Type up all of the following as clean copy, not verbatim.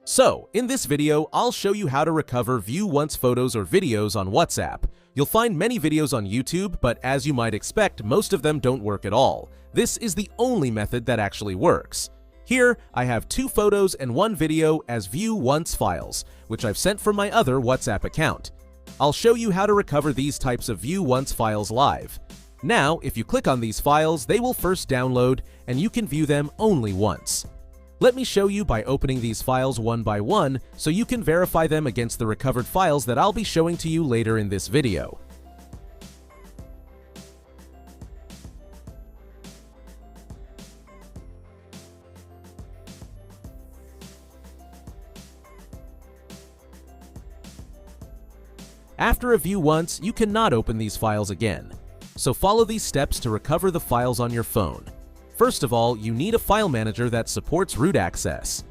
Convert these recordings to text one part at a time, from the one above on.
So, in this video, I'll show you how to recover view once photos or videos on WhatsApp. You'll find many videos on YouTube, but as you might expect, most of them don't work at all. This is the only method that actually works. Here, I have 2 photos and 1 video as view once files, which I've sent from my other WhatsApp account. I'll show you how to recover these types of view once files live. Now, if you click on these files, they will first download, and you can view them only once. Let me show you by opening these files one by one so you can verify them against the recovered files that I'll be showing to you later in this video. After a view once, you cannot open these files again. So follow these steps to recover the files on your phone. First of all, you need a file manager that supports root access.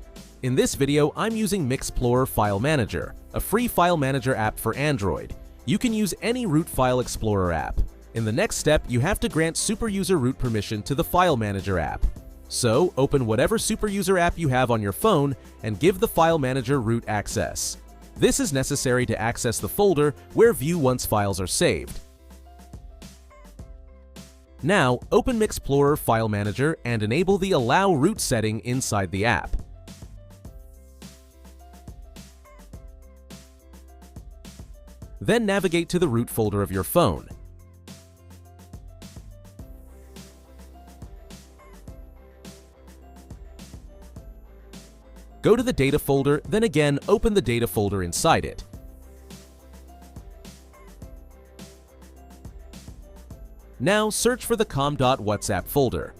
In this video, I'm using Mixplorer File Manager, a free file manager app for Android. You can use any root file explorer app. In the next step, you have to grant superuser root permission to the file manager app. So, open whatever superuser app you have on your phone and give the file manager root access. This is necessary to access the folder where view once files are saved. Now, open Mixplorer File Manager and enable the Allow Root setting inside the app. Then navigate to the root folder of your phone. Go to the Data folder, then again open the Data folder inside it. Now search for the com.whatsapp folder.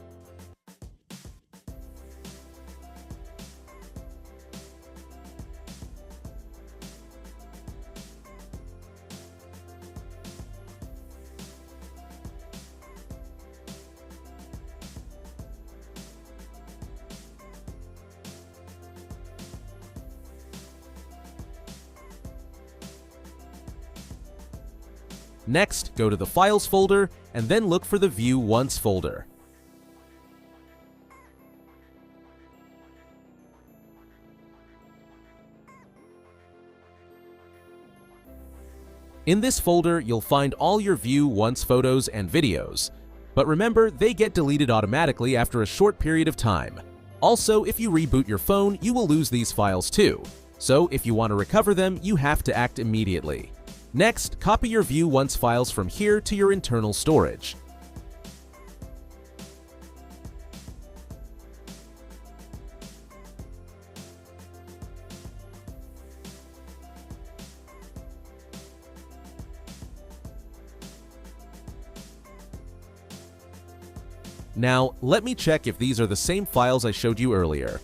Next, go to the Files folder and then look for the View Once folder. In this folder, you'll find all your View Once photos and videos. But remember, they get deleted automatically after a short period of time. Also, if you reboot your phone, you will lose these files too. So if you want to recover them, you have to act immediately. Next, copy your View Once files from here to your internal storage. Now, let me check if these are the same files I showed you earlier.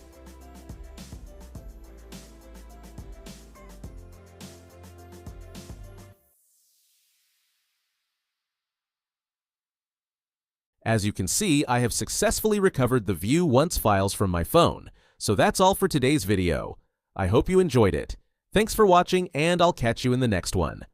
As you can see, I have successfully recovered the View Once files from my phone. So that's all for today's video. I hope you enjoyed it. Thanks for watching, and I'll catch you in the next one.